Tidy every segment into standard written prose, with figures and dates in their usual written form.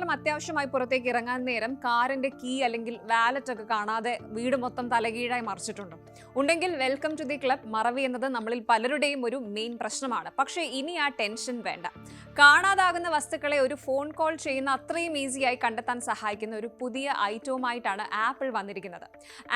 ആരെങ്കിലും അത്യാവശ്യമായി പുറത്തേക്ക് ഇറങ്ങാൻ നേരം കാറിന്റെ കീ അല്ലെങ്കിൽ വാലറ്റ് ഒക്കെ കാണാതെ വീട് മൊത്തം തലകീഴായി മറിച്ചിട്ടുണ്ടോ? ഉണ്ടെങ്കിൽ വെൽക്കം ടു ദി ക്ലബ്. മറവി എന്നത് നമ്മളിൽ പലരുടെയും ഒരു മെയിൻ പ്രശ്നമാണ്. പക്ഷേ ഇനി ആ ടെൻഷൻ വേണ്ട. കാണാതാകുന്ന വസ്തുക്കളെ ഒരു ഫോൺ കോൾ ചെയ്യുന്ന അത്രയും ഈസിയായി കണ്ടെത്താൻ സഹായിക്കുന്ന ഒരു പുതിയ ഐറ്റവുമായിട്ടാണ് ആപ്പിൾ വന്നിരിക്കുന്നത്.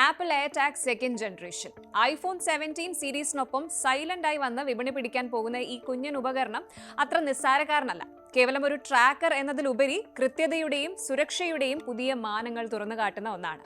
Apple AirTag second generation. IPhone 17 സീരീസിനൊപ്പം സൈലന്റ് ആയി വന്ന് വിപണി പിടിക്കാൻ പോകുന്ന ഈ കുഞ്ഞൻ ഉപകരണം അത്ര നിസ്സാരക്കാരനല്ല. കേവലം ഒരു ട്രാക്കർ എന്നതിലുപരി കൃത്യതയുടെയും സുരക്ഷയുടെയും പുതിയ മാനങ്ങൾ തുറന്നു കാട്ടുന്ന ഒന്നാണ്.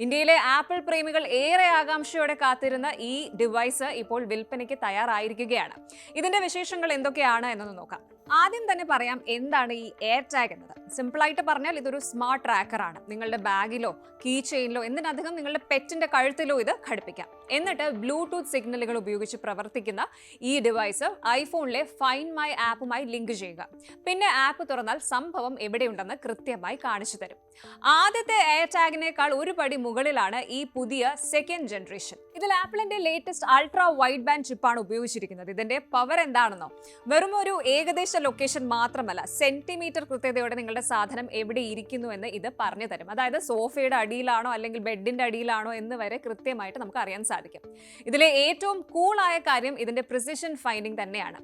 ഇന്ത്യയിലെ ആപ്പിൾ പ്രേമികൾ ഏറെ ആകാംക്ഷയോടെ കാത്തിരുന്ന ഈ ഡിവൈസ് ഇപ്പോൾ വിൽപ്പനയ്ക്ക് തയ്യാറായിരിക്കുകയാണ്. ഇതിന്റെ വിശേഷങ്ങൾ എന്തൊക്കെയാണ് എന്നൊന്ന് നോക്കാം. ആദ്യം തന്നെ പറയാം എന്താണ് ഈ എയർടാഗ് എന്നത്. സിമ്പിളായിട്ട് പറഞ്ഞാൽ ഇതൊരു സ്മാർട്ട് ട്രാക്കറാണ്. നിങ്ങളുടെ ബാഗിലോ കീ ചെയിനിലോ എന്തിനധികം നിങ്ങളുടെ പെറ്റിന്റെ കഴുത്തിലോ ഇത് ഘടിപ്പിക്കാം. എന്നിട്ട് ബ്ലൂടൂത്ത് സിഗ്നലുകൾ ഉപയോഗിച്ച് പ്രവർത്തിക്കുന്ന ഈ ഡിവൈസ് ഐഫോണിലെ ഫൈൻഡ് മൈ ആപ്പുമായി ലിങ്ക് ചെയ്യുക. പിന്നെ ആപ്പ് തുറന്നാൽ സംഭവം എവിടെയുണ്ടെന്ന് കൃത്യമായി കാണിച്ചു തരും. ആദ്യത്തെ എയർടാഗിനേക്കാൾ ഒരു പടി മുകളിലാണ് ഈ പുതിയ സെക്കൻഡ് ജനറേഷൻ. ഇതിൽ ആപ്പിളിന്റെ ലേറ്റസ്റ്റ് അൾട്രാ വൈഡ് ബാൻഡ് ചിപ്പാണ് ഉപയോഗിച്ചിരിക്കുന്നത്. ഇതിന്റെ പവർ എന്താണെന്നോ, വെറും ഒരു ഏകദേശ ലൊക്കേഷൻ മാത്രമല്ല, സെന്റിമീറ്റർ കൃത്യതയോടെ നിങ്ങളുടെ സാധനം എവിടെ ഇരിക്കുന്നു എന്ന് ഇത് പറഞ്ഞു തരും. അതായത് സോഫയുടെ അടിയിലാണോ അല്ലെങ്കിൽ ബെഡിന്റെ അടിയിലാണോ എന്ന് വരെ കൃത്യമായിട്ട് നമുക്ക് അറിയാൻ സാധിക്കും. ഇതിലെ ഏറ്റവും കൂളായ കാര്യം ഇതിന്റെ പ്രിസിഷൻ ഫൈൻഡിങ് തന്നെയാണ്.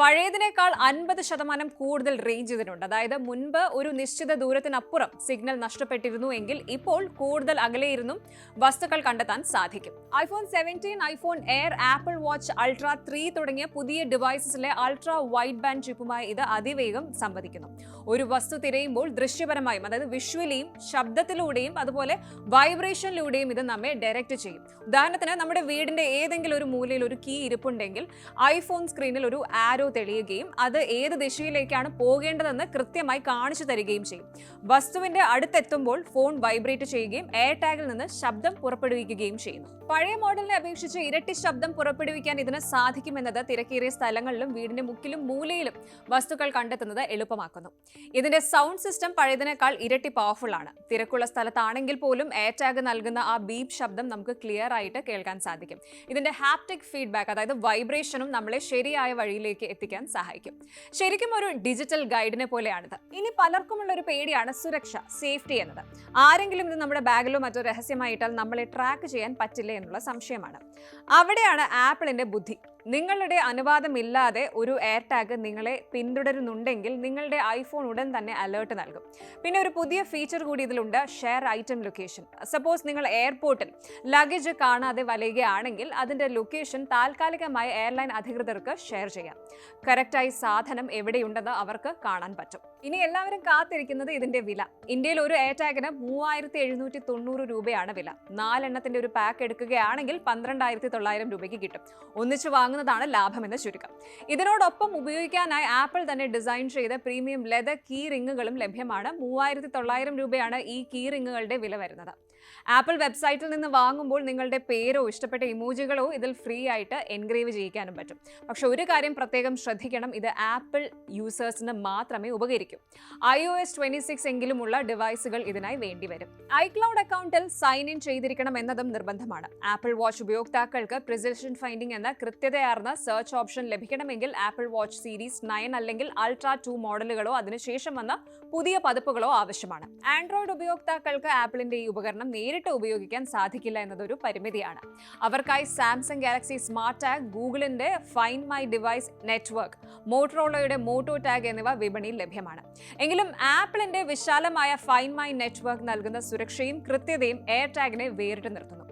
പഴയതിനേക്കാൾ 50% കൂടുതൽ റേഞ്ച് ഇതിനുണ്ട്. അതായത് മുൻപ് ഒരു നിശ്ചിത ദൂരത്തിനപ്പുറം സിഗ്നൽ നഷ്ടപ്പെട്ടിരുന്നു എങ്കിൽ ഇപ്പോൾ കൂടുതൽ അകലെയിരുന്നും വസ്തുക്കൾ കണ്ടെത്താൻ സാധിക്കും. IPhone 17, iPhone air, apple watch ultra 3 തുടങ്ങിയ പുതിയ ഡിവൈസസിലെ അൾട്രാ വൈഡ് ബാൻഡ് ചിപ്പുമായി ഇത് അതിവേഗം സംവദിക്കുന്നു. ഒരു വസ്തു തിരയുമ്പോൾ ദൃശ്യപരമായും, അതായത് വിഷ്വലിയും ശബ്ദത്തിലൂടെയും അതുപോലെ വൈബ്രേഷനിലൂടെയും ഇത് നമ്മെ ഡയറക്റ്റ് ചെയ്യും. ഉദാഹരണത്തിന് നമ്മുടെ വീടിന്റെ ഏതെങ്കിലും ഒരു മൂലയിൽ ഒരു കീ ഇരിപ്പുണ്ടെങ്കിൽ ഐഫോൺ സ്ക്രീനിൽ ഒരു ആരോ തെളിയുകയും അത് ഏത് ദിശയിലേക്കാണ് പോകേണ്ടതെന്ന് കൃത്യമായി കാണിച്ചു തരികയും ചെയ്യും. വസ്തുവിന്റെ അടുത്തെത്തുമ്പോൾ ഫോൺ വൈബ്രേറ്റ് ചെയ്യുകയും എയർടാഗിൽ നിന്ന് ശബ്ദം പുറപ്പെടുവിക്കുകയും ചെയ്യുന്നു. പഴയ മോഡലിനെ അപേക്ഷിച്ച് ഇരട്ടി ശബ്ദം പുറപ്പെടുവിക്കാൻ ഇതിന് സാധിക്കുമെന്നത് തിരക്കേറിയ സ്ഥലങ്ങളിലും വീടിന്റെ മുക്കിലും മൂലയിലും വസ്തുക്കൾ കണ്ടെത്തുന്നത് എളുപ്പമാക്കുന്നു. ഇതിന്റെ സൗണ്ട് സിസ്റ്റം പഴയതിനേക്കാൾ ഇരട്ടി പവർഫുൾ ആണ്. തിരക്കുള്ള സ്ഥലത്താണെങ്കിൽ പോലും എയർടാഗ് നൽകുന്ന ആ ബീപ്പ് ശബ്ദം നമുക്ക് ക്ലിയർ ആയിട്ട് കേൾക്കാൻ സാധിക്കും. ഇതിന്റെ ഹാപ്റ്റിക് ഫീഡ്ബാക്ക്, അതായത് വൈബ്രേഷനും നമ്മളെ ശരിയായ വഴിയിലേക്ക് എത്തിക്കാൻ സഹായിക്കും. ശരിക്കും ഒരു ഡിജിറ്റൽ ഗൈഡിനെ പോലെയാണിത്. ഇനി പലർക്കുമുള്ള ഒരു പേടിയാണ് സുരക്ഷ, സേഫ്റ്റി എന്നത്. ആരെങ്കിലും ഇത് നമ്മുടെ ബാഗിലോ മറ്റോ രഹസ്യമായിട്ടാൽ നമ്മളെ ട്രാക്ക് ചെയ്യാൻ പറ്റില്ല എന്നുള്ള സംശയമാണ്. അവിടെയാണ് ആപ്പിളിന്റെ ബുദ്ധി. നിങ്ങളുടെ അനുവാദമില്ലാതെ ഒരു എയർടാഗ് നിങ്ങളെ പിന്തുടരുന്നുണ്ടെങ്കിൽ നിങ്ങളുടെ ഐഫോൺ ഉടൻ തന്നെ അലേർട്ട് നൽകും. പിന്നെ ഒരു പുതിയ ഫീച്ചർ കൂടി ഇതിലുണ്ട്, ഷെയർ ഐറ്റം ലൊക്കേഷൻ. സപ്പോസ് നിങ്ങൾ എയർപോർട്ടിൽ ലഗേജ് കാണാതെ വലയുകയാണെങ്കിൽ അതിന്റെ ലൊക്കേഷൻ താൽക്കാലികമായി എയർലൈൻ അധികൃതർക്ക് ഷെയർ ചെയ്യാം. കറക്റ്റായി സാധനം എവിടെയുണ്ടെന്ന് അവർക്ക് കാണാൻ പറ്റും. ഇനി എല്ലാവരും കാത്തിരിക്കുന്നത് ഇതിന്റെ വില. ഇന്ത്യയിൽ ഒരു എയർടാഗിന് 3790 രൂപയാണ് വില. 4 എണ്ണത്തിന്റെ ഒരു പാക്ക് എടുക്കുകയാണെങ്കിൽ 12900 രൂപയ്ക്ക് കിട്ടും. ഒന്നിച്ച് വാങ്ങുന്നതാണ് ലാഭമെന്ന് ചുരുക്കം. ഇതിനോടൊപ്പം ഉപയോഗിക്കാനായി ആപ്പിൾ തന്നെ ഡിസൈൻ ചെയ്ത പ്രീമിയം ലെതർ കീ റിങ്ങുകളും ലഭ്യമാണ്. 3900 രൂപയാണ് ഈ കീ റിങ്ങുകളുടെ വില വരുന്നത്. ആപ്പിൾ വെബ്സൈറ്റിൽ നിന്ന് വാങ്ങുമ്പോൾ നിങ്ങളുടെ പേരോ ഇഷ്ടപ്പെട്ട ഇമോജികളോ ഇതിൽ ഫ്രീ ആയിട്ട് എൻഗ്രേവ് ചെയ്യിക്കാനും പറ്റും. പക്ഷെ ഒരു കാര്യം പ്രത്യേകം ശ്രദ്ധിക്കണം, ഇത് ആപ്പിൾ യൂസേഴ്സിന് മാത്രമേ ഉപകരിക്കൂ. iOS 26 എങ്കിലുമുള്ള ഡിവൈസുകൾ ഇതിനായി വേണ്ടിവരും. iCloud അക്കൗണ്ടിൽ സൈൻ ഇൻ ചെയ്തിരിക്കണം എന്നതും നിർബന്ധമാണ്. ആപ്പിൾ വാച്ച് ഉപയോക്താക്കൾക്ക് പ്രിസിഷൻ ഫൈൻഡിംഗ് എന്ന കൃത്യതയാർന്ന സെർച്ച് ഓപ്ഷൻ ലഭിക്കണമെങ്കിൽ ആപ്പിൾ വാച്ച് സീരീസ് 9 അല്ലെങ്കിൽ അൾട്രാ 2 മോഡലുകളോ അതിനുശേഷം വന്ന പുതിയ പതിപ്പുകളോ ആവശ്യമാണ്. ആൻഡ്രോയിഡ് ഉപയോക്താക്കൾക്ക് ആപ്പിളിന്റെ ഈ ഉപകരണം നേരിട്ട് ഉപയോഗിക്കാൻ സാധിക്കില്ല എന്നതൊരു പരിമിതിയാണ്. അവർക്കായി സാംസങ് ഗാലക്സി സ്മാർട്ട് ടാഗ്, ഗൂഗിളിന്റെ ഫൈൻഡ് മൈ ഡിവൈസ് നെറ്റ്വർക്ക്, മോട്ടറോളയുടെ മോട്ടോ ടാഗ് എന്നിവ വിപണിയിൽ ലഭ്യമാണ്. എങ്കിലും ആപ്പിളിന്റെ വിശാലമായ ഫൈൻഡ് മൈ നെറ്റ്വർക്ക് നൽകുന്ന സുരക്ഷയും കൃത്യതയും എയർടാഗിനെ വേറിട്ട് നിർത്തുന്നു.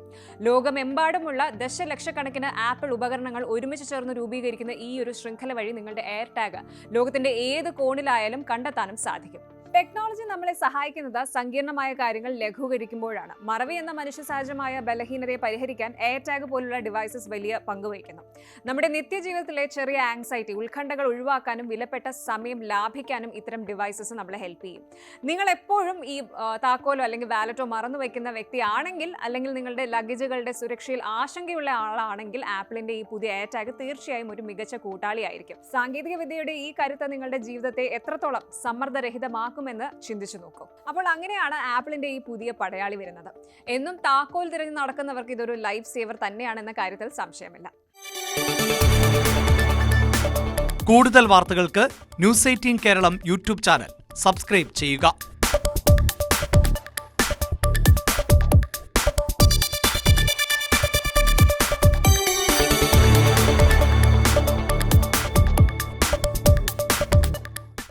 ലോകമെമ്പാടുമുള്ള ദശലക്ഷക്കണക്കിന് ആപ്പിൾ ഉപകരണങ്ങൾ ഒരുമിച്ച് ചേർന്ന് രൂപീകരിക്കുന്ന ഈ ഒരു ശൃംഖല വഴി നിങ്ങളുടെ എയർടാഗ് ലോകത്തിന്റെ ഏത് കോണിലായാലും കണ്ടെത്താനും സാധിക്കും. ടെക്നോളജി നമ്മളെ സഹായിക്കുന്നത് സങ്കീർണമായ കാര്യങ്ങൾ ലഘൂകരിക്കുമ്പോഴാണ്. മറവി എന്ന മനുഷ്യസഹജമായ ബലഹീനതയെ പരിഹരിക്കാൻ എയർടാഗ് പോലുള്ള ഡിവൈസസ് വലിയ പങ്കുവഹിക്കുന്നു. നമ്മുടെ നിത്യജീവിതത്തിലെ ചെറിയ ആങ്സൈറ്റി, ഉത്കണ്ഠകൾ ഒഴിവാക്കാനും വിലപ്പെട്ട സമയം ലാഭിക്കാനും ഇത്തരം ഡിവൈസസ് നമ്മളെ ഹെൽപ്പ് ചെയ്യും. നിങ്ങൾ എപ്പോഴും ഈ താക്കോലോ അല്ലെങ്കിൽ വാലറ്റോ മറന്നു വയ്ക്കുന്ന വ്യക്തിയാണെങ്കിൽ, അല്ലെങ്കിൽ നിങ്ങളുടെ ലഗേജുകളുടെ സുരക്ഷയിൽ ആശങ്കയുള്ള ആളാണെങ്കിൽ ആപ്പിളിന്റെ ഈ പുതിയ എയർടാഗ് തീർച്ചയായും ഒരു മികച്ച കൂട്ടാളിയായിരിക്കും. സാങ്കേതിക വിദ്യയുടെ ഈ കരുത്ത് നിങ്ങളുടെ ജീവിതത്തെ എത്രത്തോളം സമ്മർദ്ദരഹിതമാക്കും എന്ന് ചിന്തിച്ചു നോക്കൂ. അപ്പോൾ അങ്ങനെയാണ് ആപ്പിളിന്റെ ഈ പുതിയ പടയാളി വരുന്നത്. എന്നും താക്കോൽ തിരഞ്ഞു നടക്കുന്നവർക്ക് ഇതൊരു ലൈഫ് സേവർ തന്നെയാണെന്ന കാര്യത്തിൽ സംശയമില്ല. കൂടുതൽ വാർത്തകൾക്ക് News 18 കേരളം യൂട്യൂബ് ചാനൽ സബ്സ്ക്രൈബ് ചെയ്യുക.